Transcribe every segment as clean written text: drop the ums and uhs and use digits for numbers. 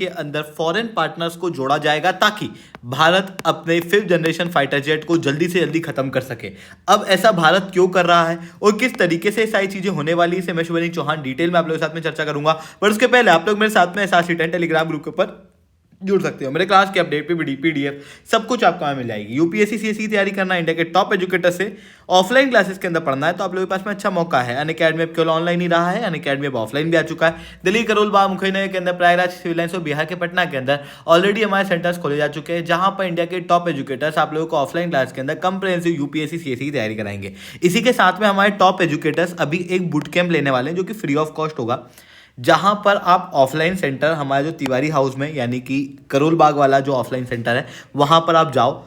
के अंदर foreign partners को जोड़ा जाएगा ताकि भारत अपने 5th जनरेशन फाइटर जेट को जल्दी से जल्दी खत्म कर सके। अब ऐसा भारत क्यों कर रहा है और किस तरीके से सारी चीजें होने वाली है, इसे मैं शुभनील चौहान डिटेल में आप लोगों के साथ में चर्चा करूंगा। पर उसके पहले आप लोग मेरे साथ में SRC10 टेलीग्राम ग्रुप के ऊपर जुड़ सकते हो। मेरे क्लास के अपडेट PDF सब कुछ आपको वहाँ मिल जाएगी। यूपीएससी CSE तैयारी करना, इंडिया के टॉप एजुकेटर से ऑफलाइन क्लासेस के अंदर पढ़ना है तो आप लोगों के पास में अच्छा मौका है। अनअकैडमी अब केवल ऑनलाइन ही रहा है, अनअकैडमी अब ऑफलाइन भी आ चुका है। दिल्ली, करोल बाग, मुखर्जी के अंदर, प्रयागराज, सिविल लाइन्स और बिहार के पटना के अंदर ऑलरेडी हमारे सेंटर्स खोले जा चुके हैं, जहां पर इंडिया के टॉप एजुकेटर्स आप लोगों को ऑफलाइन क्लास के अंदर कंप्रिहेंसिव यूपीएससी CSE की तैयारी कराएंगे। इसी के साथ में हमारे टॉप एजुकेटर्स अभी एक बूट कैंप लेने वाले हैं जो कि फ्री ऑफ कॉस्ट होगा, जहां पर आप ऑफलाइन सेंटर हमारे जो तिवारी हाउस में यानी कि करोल बाग वाला जो ऑफलाइन सेंटर है वहां पर आप जाओ,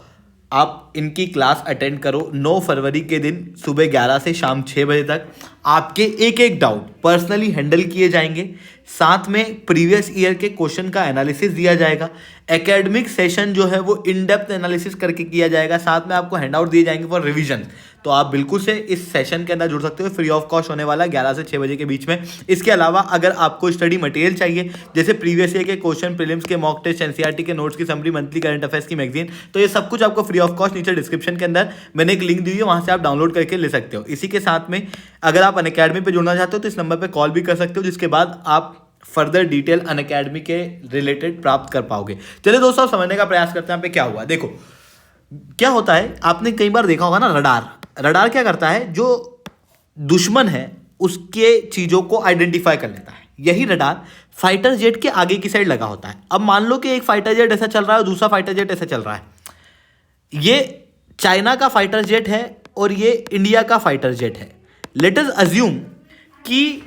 आप इनकी क्लास अटेंड करो। 9 फरवरी के दिन सुबह 11 से शाम 6 बजे तक आपके एक एक डाउट पर्सनली हैंडल किए जाएंगे। साथ में प्रीवियस ईयर के क्वेश्चन का एनालिसिस दिया जाएगा। एकेडमिक सेशन जो है वो इन डेप्थ एनालिसिस करके किया जाएगा। साथ में आपको हैंड आउट दिए जाएंगे फॉर रिवीजन। तो आप बिल्कुल से इस सेशन के अंदर जुड़ सकते हो, फ्री ऑफ कॉस्ट होने वाला 11 से 6 बजे के बीच में। इसके अलावा अगर आपको स्टडी मटेरियल चाहिए जैसे प्रीवियस ईयर के क्वेश्चन, प्रीलिम्स के मॉक टेस्ट, एनसीईआरटी के नोट्स की समरी, मंथली करंट अफेयर्स की मैगजीन, तो ये सब कुछ आपको फ्री ऑफ कॉस्ट नीचे डिस्क्रिप्शन के अंदर मैंने एक लिंक दी है, वहां से आप डाउनलोड करके ले सकते हो। इसी के साथ में अगर आप अनअकैडमी पे जुड़ना चाहते हो तो इस नंबर पर कॉल भी कर सकते हो, जिसके बाद आप फर्दर डिटेल अनअकैडमी के रिलेटेड प्राप्त कर पाओगे। चलिए दोस्तों, समझने का प्रयास करते हैं यहाँ पे क्या हुआ। देखो क्या होता है, आपने कई बार देखा होगा ना, रडार क्या करता है, जो दुश्मन है उसके चीजों को आइडेंटिफाई कर लेता है। यही रडार फाइटर जेट के आगे की साइड लगा होता है। अब मान लो कि एक फाइटर जेट ऐसा चल रहा है और दूसरा फाइटर जेट ऐसा चल रहा है। ये चाइना का फाइटर जेट है और ये इंडिया का फाइटर जेट है। लेट अस अज्यूम कि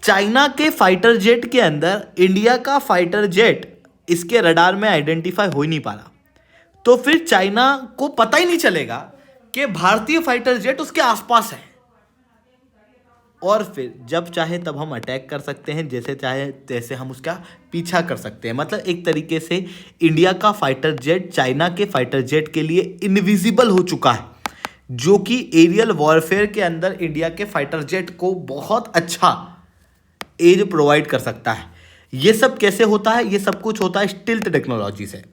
चाइना के फाइटर जेट के अंदर इंडिया का फाइटर जेट इसके रडार में आइडेंटिफाई हो ही नहीं पा रहा, तो फिर चाइना को पता ही नहीं चलेगा कि भारतीय फाइटर जेट उसके आसपास है। और फिर जब चाहे तब हम अटैक कर सकते हैं, जैसे चाहे तैसे हम उसका पीछा कर सकते हैं। मतलब एक तरीके से इंडिया का फाइटर जेट चाइना के फाइटर जेट के लिए इनविजिबल हो चुका है, जो कि एरियल वॉरफेयर के अंदर इंडिया के फाइटर जेट को बहुत अच्छा एज प्रोवाइड कर सकता है। ये सब कैसे होता है? ये सब कुछ होता है स्टिल्थ टेक्नोलॉजी से।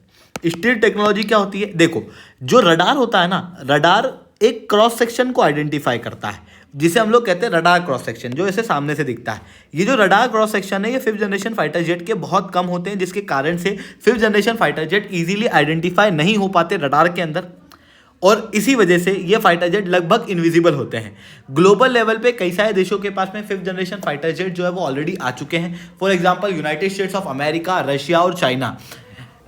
स्टिल्थ टेक्नोलॉजी क्या होती है? देखो, जो रडार होता है ना, रडार एक क्रॉस सेक्शन को आइडेंटिफाई करता है, जिसे हम लोग कहते हैं रडार क्रॉस सेक्शन, जो ऐसे सामने से दिखता है। ये जो रडार क्रॉस सेक्शन है, ये 5th जनरेशन फाइटर जेट के बहुत कम होते हैं, जिसके कारण से 5th generation fighter jet easily identify नहीं हो पाते रडार के अंदर, और इसी वजह से ये फाइटर जेट लगभग इनविजिबल होते हैं। ग्लोबल लेवल पे कई सारे देशों के पास में 5th जनरेशन फाइटर जेट जो है वो ऑलरेडी आ चुके हैं। For example United states of America, Russia और चाइना।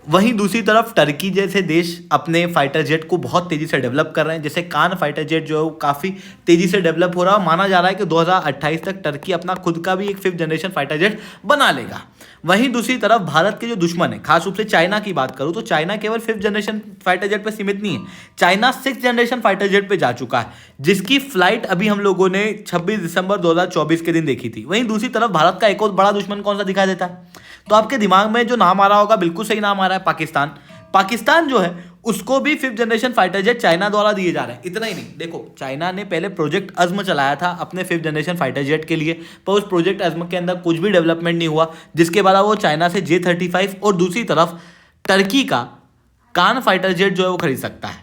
वहीं दूसरी तरफ टर्की जैसे देश अपने फाइटर जेट को बहुत तेजी से डेवलप कर रहे हैं। जैसे कान फाइटर जेट जो है वो काफ़ी तेजी से डेवलप हो रहा है। माना जा रहा है कि 2028 तक टर्की अपना खुद का भी एक 5th जनरेशन फाइटर जेट बना लेगा। वहीं दूसरी तरफ भारत के जो दुश्मन है, खास रूप से चाइना की बात करूं तो चाइना केवल 5th जनरेशन फाइटर जेट पर सीमित नहीं है। China 6th generation fighter jet पे जा चुका है, जिसकी फ्लाइट अभी हम लोगों ने 26 दिसंबर 2024 के दिन देखी थी। वहीं दूसरी तरफ भारत का एक और बड़ा दुश्मन कौन सा दिखाई देता है? तो आपके दिमाग में जो नाम आ रहा होगा, बिल्कुल सही नाम आ रहा है, पाकिस्तान। पाकिस्तान जो है उसको भी 5th generation fighter jet China द्वारा दिए जा रहे हैं। इतना ही नहीं, देखो चाइना ने पहले प्रोजेक्ट अज़्म चलाया था अपने 5th जनरेशन फाइटर जेट के लिए, पर उस प्रोजेक्ट अज़्म के अंदर कुछ भी डेवलपमेंट नहीं हुआ, जिसके बाद वो चाइना से J-35 और दूसरी तरफ टर्की का कान फाइटर जेट जो है वो खरीद सकता है,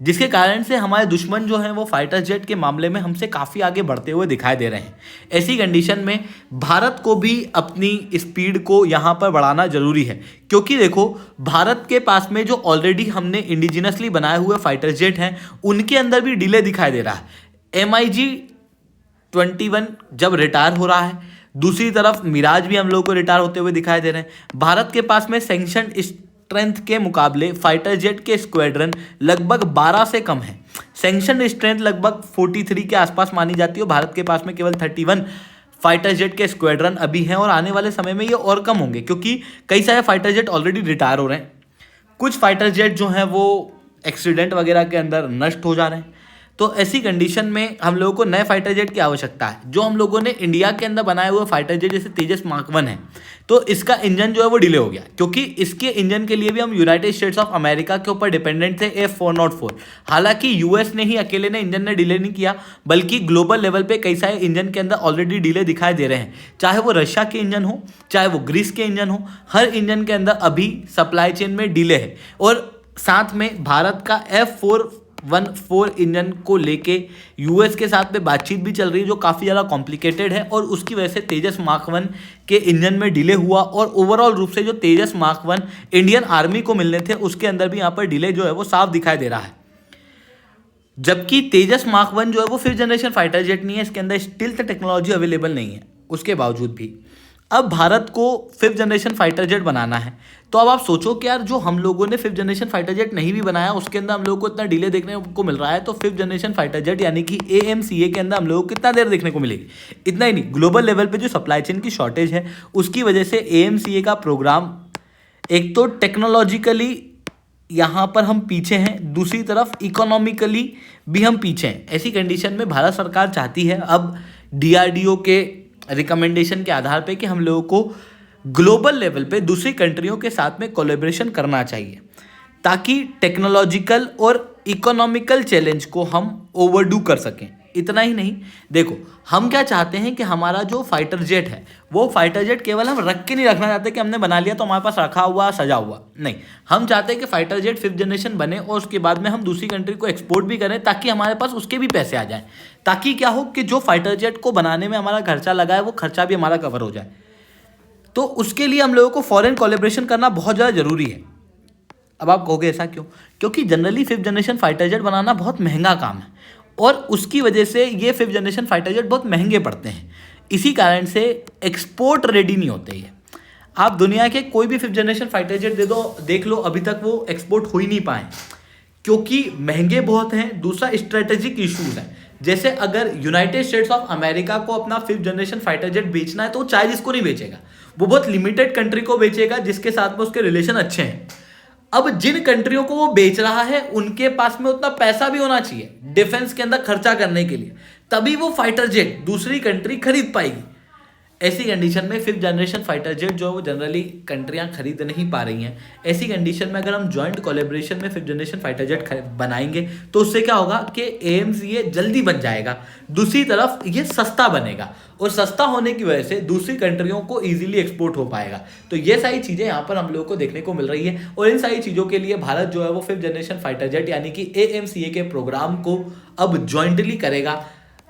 जिसके कारण से हमारे दुश्मन जो हैं वो फाइटर जेट के मामले में हमसे काफ़ी आगे बढ़ते हुए दिखाई दे रहे हैं। ऐसी कंडीशन में भारत को भी अपनी स्पीड को यहाँ पर बढ़ाना जरूरी है, क्योंकि देखो भारत के पास में जो ऑलरेडी हमने इंडिजिनसली बनाए हुए फाइटर जेट हैं उनके अंदर भी डिले दिखाई दे रहा है। MiG-21 जब रिटायर हो रहा है, दूसरी तरफ मिराज भी हम लोग को रिटायर होते हुए दिखाई दे रहे हैं। भारत के पास में सैंक्शन स्ट्रेंथ के मुकाबले फाइटर जेट के स्क्वाड्रन लगभग 12 से कम है। सैंक्शन स्ट्रेंथ लगभग 43 के आसपास मानी जाती है। भारत के पास में केवल 31 फाइटर जेट के स्क्वाड्रन अभी हैं, और आने वाले समय में ये और कम होंगे, क्योंकि कई सारे फाइटर जेट ऑलरेडी रिटायर हो रहे हैं। कुछ फाइटर जेट जो हैं वो एक्सीडेंट वगैरह के अंदर नष्ट हो जा रहे हैं। तो ऐसी कंडीशन में हम लोगों को नए फाइटर जेट की आवश्यकता है। जो हम लोगों ने इंडिया के अंदर बनाए हुए फाइटर जेट जैसे तेजस मार्क 1 है, तो इसका इंजन जो है वो डिले हो गया, क्योंकि इसके इंजन के लिए भी हम यूनाइटेड स्टेट्स ऑफ अमेरिका के ऊपर डिपेंडेंट थे F404। हालांकि यूएस ने ही अकेले ने इंजन ने डिले नहीं किया, बल्कि ग्लोबल लेवल पे कई सारे इंजन के अंदर ऑलरेडी डिले दिखाई दे रहे हैं, चाहे वो रशिया के इंजन हो, चाहे वो ग्रीस के इंजन हो, हर इंजन के अंदर अभी सप्लाई चेन में डिले है। और साथ में भारत का F414 इंजन को लेके यूएस के साथ में बातचीत भी चल रही है, जो काफ़ी ज़्यादा कॉम्प्लिकेटेड है, और उसकी वजह से तेजस मार्क 1 के इंजन में डिले हुआ। और ओवरऑल रूप से जो तेजस मार्क 1 इंडियन आर्मी को मिलने थे, उसके अंदर भी यहाँ पर डिले जो है वो साफ दिखाई दे रहा है। जबकि तेजस मार्क 1 जो है वो 5th जनरेशन फाइटर जेट नहीं है, इसके अंदर स्टिल टेक्नोलॉजी अवेलेबल नहीं है। उसके बावजूद भी अब भारत को 5th जनरेशन फाइटर जेट बनाना है। तो अब आप सोचो कि यार जो हम लोगों ने 5th जनरेशन फाइटर जेट नहीं भी बनाया, उसके अंदर हम लोगों को इतना डिले देखने को मिल रहा है, तो 5th जनरेशन फाइटर जेट यानी कि AMCA के अंदर हम लोगों को कितना देर देखने को मिलेगी। इतना ही नहीं, ग्लोबल लेवल पे जो सप्लाई चेन की शॉर्टेज है, उसकी वजह से AMCA का प्रोग्राम एक तो टेक्नोलॉजिकली यहाँ पर हम पीछे हैं, दूसरी तरफ इकोनॉमिकली भी हम पीछे हैं। ऐसी कंडीशन में भारत सरकार चाहती है अब DRDO के रिकमेंडेशन के आधार पे कि हम लोगों को ग्लोबल लेवल पे दूसरी कंट्रियों के साथ में कोलैबोरेशन करना चाहिए, ताकि टेक्नोलॉजिकल और इकोनॉमिकल चैलेंज को हम ओवरडू कर सकें। इतना ही नहीं, देखो हम क्या चाहते हैं कि हमारा जो फाइटर जेट है, वो फाइटर जेट केवल हम रख के नहीं रखना चाहते कि हमने बना लिया तो हमारे पास रखा हुआ सजा हुआ, नहीं। हम चाहते हैं कि फाइटर जेट 5th जनरेशन बने और उसके बाद में हम दूसरी कंट्री को एक्सपोर्ट भी करें, ताकि हमारे पास उसके भी पैसे आ जाएं, ताकि क्या हो कि जो फाइटर जेट को बनाने में हमारा खर्चा लगा है, वो खर्चा भी हमारा कवर हो जाए। तो उसके लिए हम लोगों को फॉरेन कोलैबोरेशन करना बहुत ज़्यादा ज़रूरी है। अब आप कहोगे ऐसा क्यों? क्योंकि generally 5th generation fighter jet बनाना बहुत महंगा काम है, और उसकी वजह से ये 5th जनरेशन फाइटर जेट बहुत महंगे पड़ते हैं। इसी कारण से एक्सपोर्ट रेडी नहीं होते ये। आप दुनिया के कोई भी 5th जनरेशन फाइटर जेट देख लो, अभी तक वो एक्सपोर्ट हो ही नहीं पाए, क्योंकि महंगे बहुत हैं। दूसरा स्ट्रेटेजिक इश्यूज है, जैसे अगर यूनाइटेड स्टेट्स ऑफ अमेरिका को अपना 5th जनरेशन फाइटर जेट बेचना है, तो वो चाइनीज को नहीं बेचेगा, वो बहुत लिमिटेड कंट्री को बेचेगा जिसके साथ में उसके रिलेशन अच्छे हैं। अब जिन कंट्रियों को वो बेच रहा है, उनके पास में उतना पैसा भी होना चाहिए डिफेंस के अंदर खर्चा करने के लिए, तभी वो फाइटर जेट दूसरी कंट्री खरीद पाएगी। ऐसी कंडीशन में 5th जनरेशन फाइटर जेट जो वो जनरली कंट्रियां खरीद नहीं पा रही हैं, ऐसी कंडीशन में अगर हम जॉइंट कोलैबोरेशन में 5th जनरेशन फाइटर जेट बनाएंगे, तो उससे क्या होगा कि AMCA जल्दी बन जाएगा, दूसरी तरफ ये सस्ता बनेगा, और सस्ता होने की वजह से दूसरी कंट्रियों को इजीली एक्सपोर्ट हो पाएगा। तो ये सारी चीज़ें यहाँ पर हम लोगों को देखने को मिल रही है, और इन सारी चीज़ों के लिए भारत जो है वो 5th जनरेशन फाइटर जेट यानी कि AMCA के प्रोग्राम को अब जॉइंटली करेगा।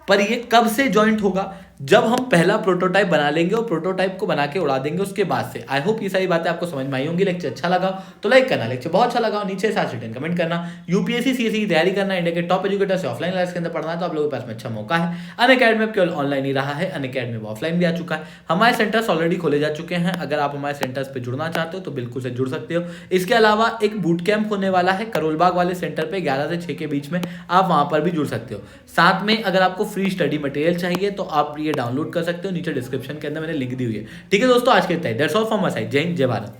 पर ये कब से जॉइंट होगा? जब हम पहला प्रोटोटाइप बना लेंगे और प्रोटोटाइप को बना के उड़ा देंगे, उसके बाद से। आई होप ये सारी बातें आपको समझ में आई होंगी। लेक्चर अच्छा लगा तो लाइक करना, लेक्चर बहुत अच्छा लगा नीचे साथ रिटर्न कमेंट करना। UPSC CSE की तैयारी करना, इंडिया के टॉप एजुकेटर से ऑफलाइन क्लास के अंदर पढ़ना है, तो आप लोगों के पास में अच्छा मौका है। अनअकैडमी में केवल ऑनलाइन ही रहा है, अनअकैडमी में ऑफलाइन भी आ चुका है। हमारे सेंटर्स ऑलरेडी खोले जा चुके हैं, अगर आप हमारे सेंटर्स पर जुड़ना चाहते हो तो बिल्कुल से जुड़ सकते हो। इसके अलावा एक बूट कैंप होने वाला है करोल बाग वाले सेंटर पर 11 से 6 के बीच में, आप वहाँ पर भी जुड़ सकते हो। साथ में अगर आपको फ्री स्टडी मटेरियल चाहिए तो आप ये डाउनलोड कर सकते हो, नीचे डिस्क्रिप्शन के अंदर मैंने लिंक दी हुई है। ठीक है दोस्तों, आज के इतना ही। That's all from my side. जय हिंद, जय भारत।